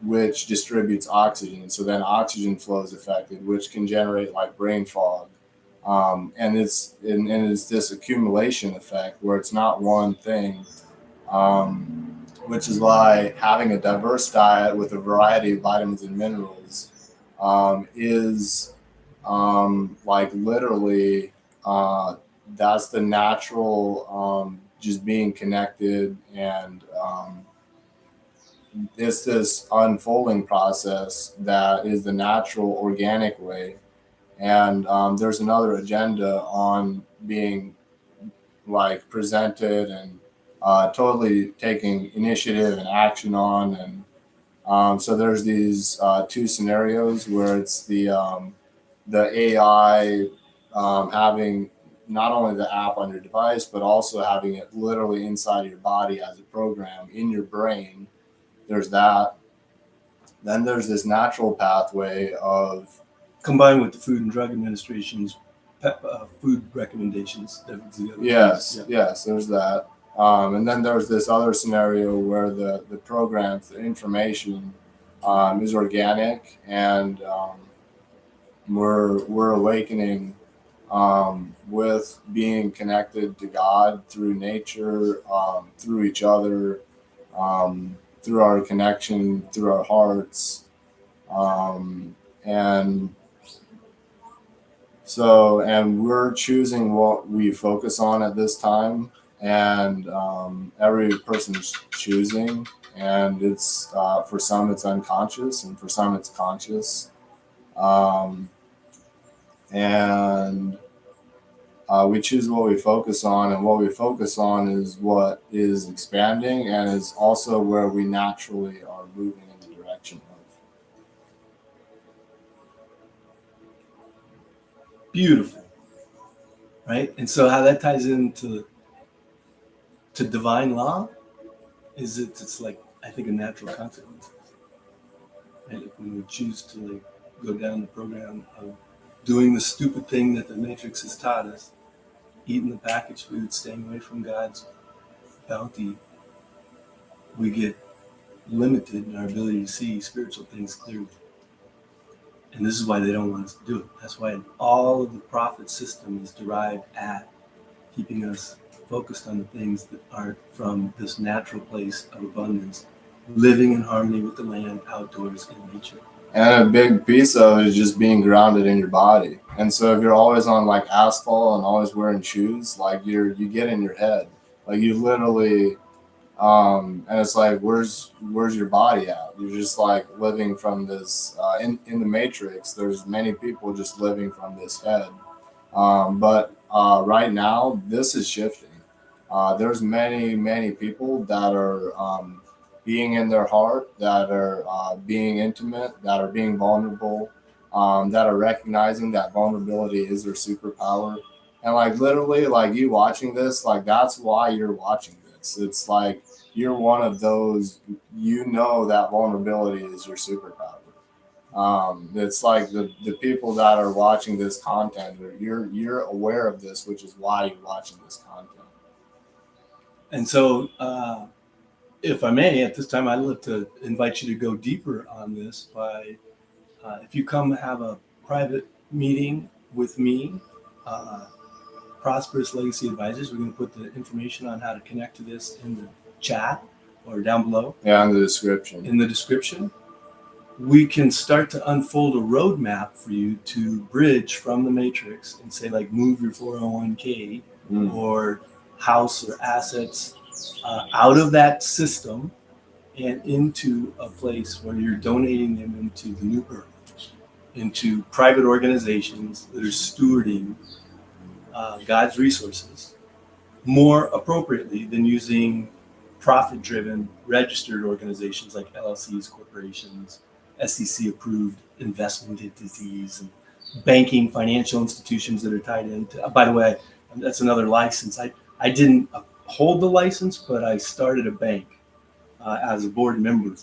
which distributes oxygen. So then oxygen flow is affected, which can generate like brain fog. And it's this accumulation effect where it's not one thing, which is why having a diverse diet with a variety of vitamins and minerals is like literally that's the natural just being connected, and it's this unfolding process that is the natural organic way. And there's another agenda on being like presented and totally taking initiative and action on. And so there's these two scenarios where it's the AI having not only the app on your device, but also having it literally inside of your body as a program in your brain. There's that. Then there's this natural pathway of combined with the Food and Drug Administration's food recommendations. Yes, there's that. And then there's this other scenario where the programs, the information is organic, and we're awakening with being connected to God through nature, through each other, through our connection, through our hearts. And we're choosing what we focus on at this time, and every person's choosing, and it's for some it's unconscious, and for some it's conscious, and we choose what we focus on, and what we focus on is what is expanding, and is also where we naturally are moving in the direction of. Beautiful, right? And so how that ties into divine law is it's like, I think, a natural consequence. And if we would choose to like go down the program of doing the stupid thing that the Matrix has taught us, eating the packaged food, staying away from God's bounty, we get limited in our ability to see spiritual things clearly. And this is why they don't want us to do it. That's why all of the profit system is derived at keeping us focused on the things that aren't from this natural place of abundance, living in harmony with the land, outdoors, in nature. And a big piece of it is just being grounded in your body. And so if you're always on like asphalt and always wearing shoes, like you get in your head. Like you literally, and it's like, where's your body at? You're just like living from this, in the Matrix, there's many people just living from this head. But right now, this is shifting. There's many people that are being in their heart, that are being intimate, that are being vulnerable, that are recognizing that vulnerability is their superpower. And like literally, like you watching this, like that's why you're watching this. It's like you're one of those, that vulnerability is your superpower. It's like the people that are watching this content, you're aware of this, which is why you're watching this content. And so, if I may, at this time, I'd love to invite you to go deeper on this by, if you come have a private meeting with me, Prosperous Legacy Advisors, we're going to put the information on how to connect to this in the chat or down below. Yeah, in the description. In the description. We can start to unfold a roadmap for you to bridge from the Matrix and say, like, move your 401k or house or assets out of that system and into a place where you're donating them into the new earth, into private organizations that are stewarding God's resources more appropriately than using profit-driven registered organizations like LLCs, corporations, SEC-approved investment entities, and banking financial institutions that are tied into. By the way, that's another license. I didn't hold the license, but I started a bank as a board member.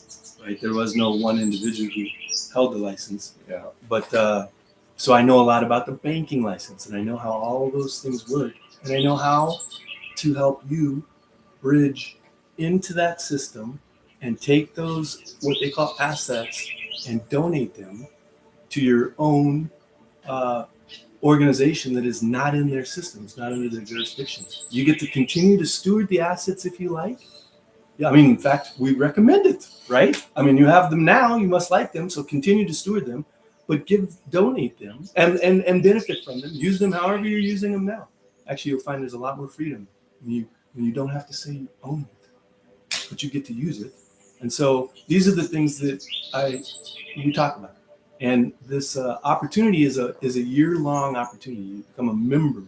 Right, there was no one individual who held the license. Yeah. But so I know a lot about the banking license, and I know how all those things work, and I know how to help you bridge into that system and take those, what they call assets, and donate them to your own organization that is not in their systems, not under their jurisdiction. You get to continue to steward the assets if you like. Yeah, I mean, in fact, we recommend it, right? I mean, you have them now, you must like them, so continue to steward them, but donate them and benefit from them. Use them however you're using them now. Actually, you'll find there's a lot more freedom when you don't have to say you own it, but you get to use it. And so these are the things that we talk about. And this opportunity is a year-long opportunity to become a member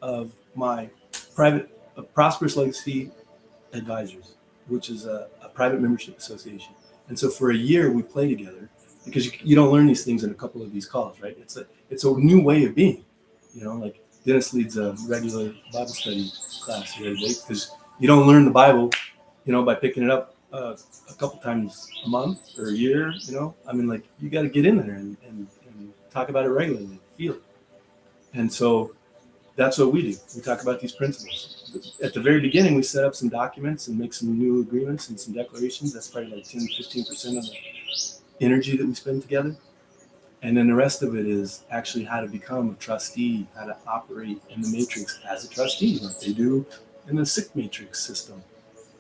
of my private Prosperous Legacy Advisors, which is a private membership association. And so for a year we play together, because you don't learn these things in a couple of these calls, right? It's a new way of being, like Dennis leads a regular Bible study class here today, because you don't learn the Bible, by picking it up a couple times a month or a year, I mean, like, you got to get in there and talk about it regularly, feel it. And so that's what we do. We talk about these principles. At the very beginning, we set up some documents and make some new agreements and some declarations. That's probably like 10, 15% of the energy that we spend together. And then the rest of it is actually how to become a trustee, how to operate in the matrix as a trustee, like they do in the SIC matrix system.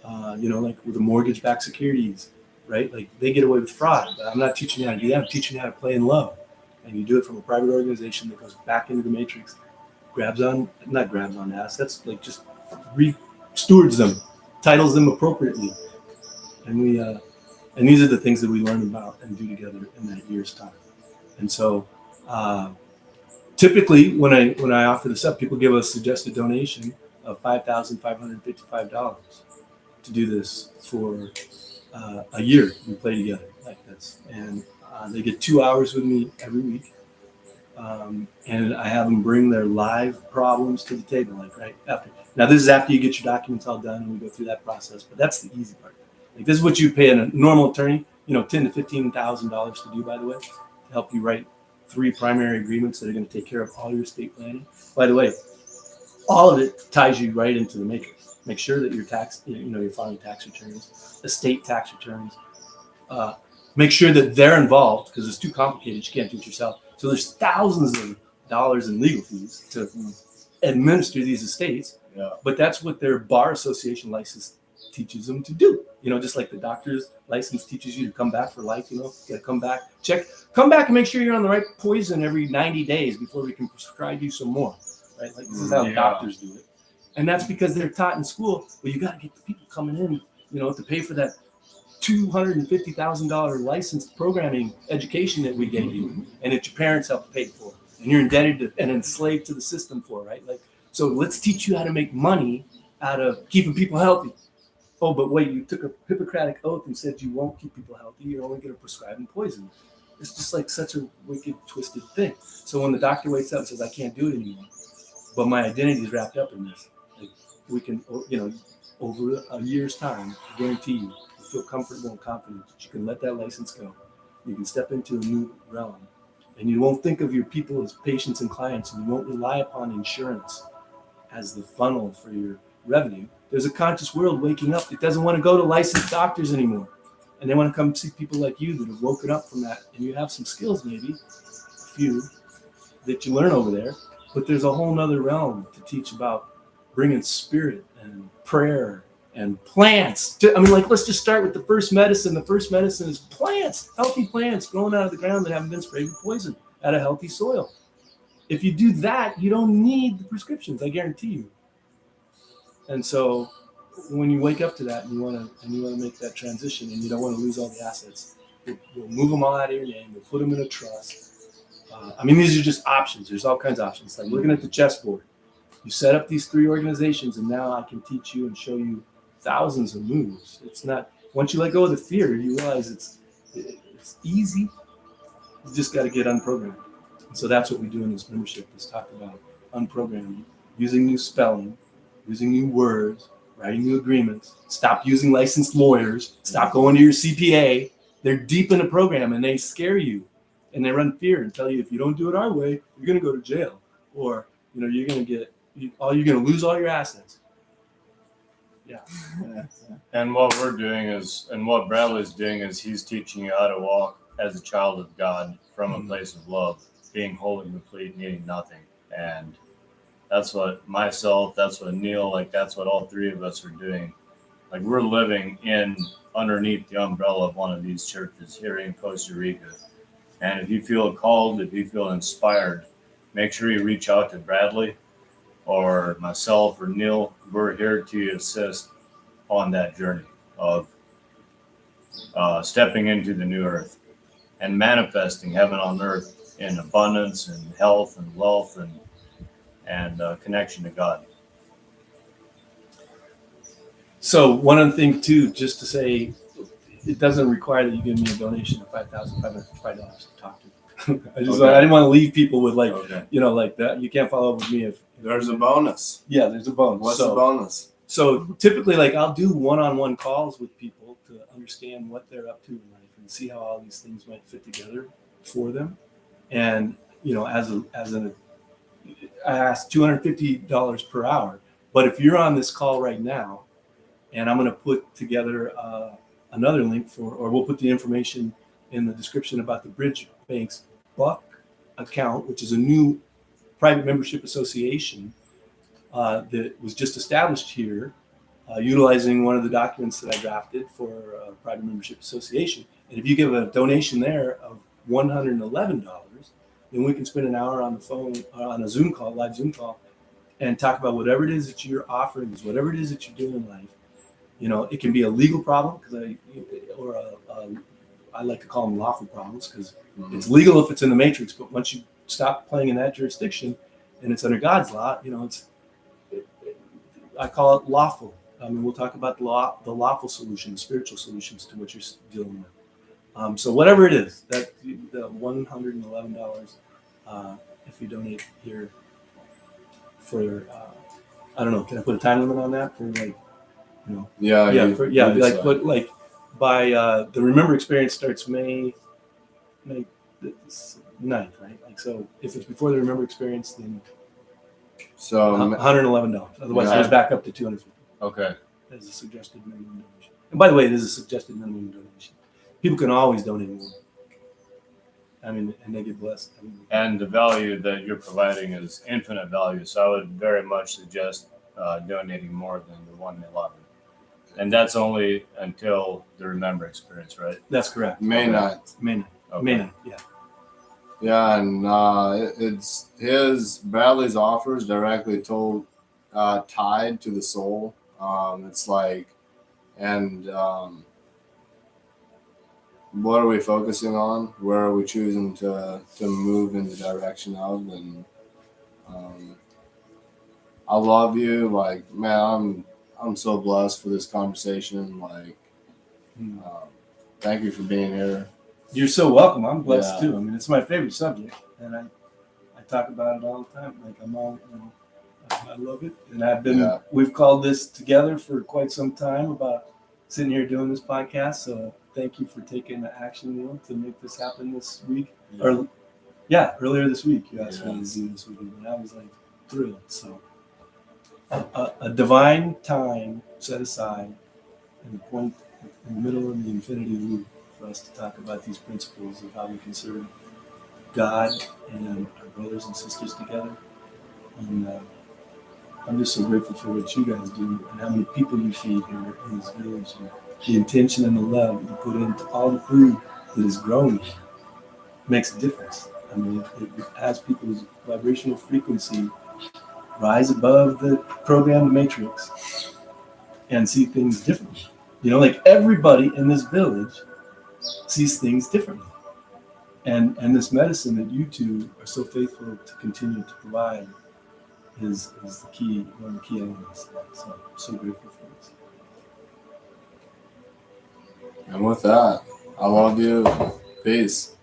Like with the mortgage-backed securities, right? Like they get away with fraud, but I'm not teaching you how to do that. I'm teaching you how to play in love. And you do it from a private organization that goes back into the matrix, not grabs on assets, like just stewards them, titles them appropriately. And these are the things that we learn about and do together in that year's time. And so typically when I offer this up, people give a suggested donation of $5,555 to do this for a year. We play together like this. And they get 2 hours with me every week. And I have them bring their live problems to the table, like right after. Now, this is after you get your documents all done and we go through that process, but that's the easy part. Like this is what you pay a normal attorney, $10,000 to $15,000 to do, by the way, to help you write 3 primary agreements that are going to take care of all your estate planning. By the way, all of it ties you right into the matrix. Make sure that your you're filing tax returns, estate tax returns. Make sure that they're involved because it's too complicated. You can't do it yourself. So there's thousands of dollars in legal fees to administer these estates. Yeah. But that's what their bar association license teaches them to do. Just like the doctor's license teaches you to come back for life. You got to come back, come back and make sure you're on the right poison every 90 days before we can prescribe you some more. Right? Like this is how doctors do it. And that's because they're taught in school, well, you got to get the people coming in, to pay for that $250,000 licensed programming education that we gave you and that your parents helped pay for. And you're indebted to and enslaved to the system for, right? Like, so let's teach you how to make money out of keeping people healthy. Oh, but wait, you took a Hippocratic oath and said you won't keep people healthy. You're only going to prescribe them poison. It's just like such a wicked, twisted thing. So when the doctor wakes up and says, I can't do it anymore, but my identity is wrapped up in this, like we can, over a year's time, I guarantee you feel comfortable and confident that you can let that license go. You can step into a new realm. And you won't think of your people as patients and clients, and you won't rely upon insurance as the funnel for your revenue. There's a conscious world waking up that doesn't want to go to licensed doctors anymore. And they want to come see people like you that have woken up from that. And you have some skills, maybe, a few, that you learn over there. But there's a whole nother realm to teach about bringing spirit and prayer and plants. Let's just start with the first medicine. The first medicine is plants, healthy plants growing out of the ground that haven't been sprayed with poison out of healthy soil. If you do that, you don't need the prescriptions, I guarantee you. And so when you wake up to that and you want to make that transition and you don't want to lose all the assets, we'll move them all out of your name. We'll put them in a trust. These are just options. There's all kinds of options. Like looking at the chessboard. You set up these 3 organizations and now I can teach you and show you thousands of moves. It's not, once you let go of the fear, you realize it's easy. You just got to get unprogrammed. And so that's what we do in this membership is talk about unprogramming, using new spelling, using new words, writing new agreements. Stop using licensed lawyers. Stop going to your CPA. They're deep in the program and they scare you and they run fear and tell you if you don't do it our way, you're going to go to jail or you're going to lose all your assets. Yeah. And what we're doing is, and what Bradley's doing is he's teaching you how to walk as a child of God from a place of love, being whole and complete, needing nothing. And that's what myself, that's what Neil, that's what all 3 of us are doing. Like we're living underneath the umbrella of one of these churches here in Costa Rica. And if you feel called, if you feel inspired, make sure you reach out to Bradley or myself or Neil. We're here to assist on that journey of stepping into the new earth and manifesting heaven on earth in abundance and health and wealth and connection to God. So one other thing too, just to say, it doesn't require that you give me a donation of $5,555 to talk to. I didn't want to leave people with like that. You can't follow up with me if there's a bonus. Yeah, there's a bonus. What's the bonus? So typically, I'll do one-on-one calls with people to understand what they're up to in life and see how all these things might fit together for them. And I asked $250 per hour. But if you're on this call right now, and I'm going to put together another link or we'll put the information in the description about the Bridge Bank's Buck account, which is a new private membership association that was just established here, utilizing one of the documents that I drafted for a private membership association. And if you give a donation there of $111, then we can spend an hour on the phone, on a Zoom call, live Zoom call, and talk about whatever it is that you're offering, whatever it is that you're doing in life. It can be a legal problem I like to call them lawful problems, because it's legal if it's in the matrix, but once you stop playing in that jurisdiction and it's under God's law, I call it lawful. I mean, we'll talk about the lawful solutions, spiritual solutions to what you're dealing with. So whatever it is, that the $111, if you donate here for, I don't know, can I put a time limit on that for by the Remember experience starts May 9th, right? So if it's before the Remember experience, then $111. Otherwise, it goes back up to $250. Okay. As a suggested minimum donation. And by the way, it is a suggested minimum donation. People can always donate more. And they get blessed. And the value that you're providing is infinite value. So I would very much suggest donating more than the $111. And that's only until the Remember experience, right? That's correct. May 9th. May 9th. Okay. May 9th, yeah. Yeah, and it's Bradley's offers directly tied to the soul. It's like, and what are we focusing on? Where are we choosing to move in the direction of? And I love you. Like, man, I'm so blessed for this conversation. Like, thank you for being here. You're so welcome. I'm blessed too. I mean, it's my favorite subject, and I talk about it all the time. Like, I love it, and we've called this together for quite some time about sitting here doing this podcast. So thank you for taking the action, Neil, to make this happen this week. Earlier this week you asked me to do this with you, and I was like thrilled. So a divine time set aside in the point in the middle of the infinity loop for us to talk about these principles of how we can serve God and our brothers and sisters together. And I'm just so grateful for what you guys do and how many people you feed here in this village, and the intention and the love you put into all the food that is grown makes a difference. I mean, it has people's vibrational frequency rise above the programmed matrix and see things differently. Like everybody in this village sees things differently. And this medicine that you two are so faithful to continue to provide is the key, one of the key elements. So I'm so grateful for this. And with that, I love you. Peace.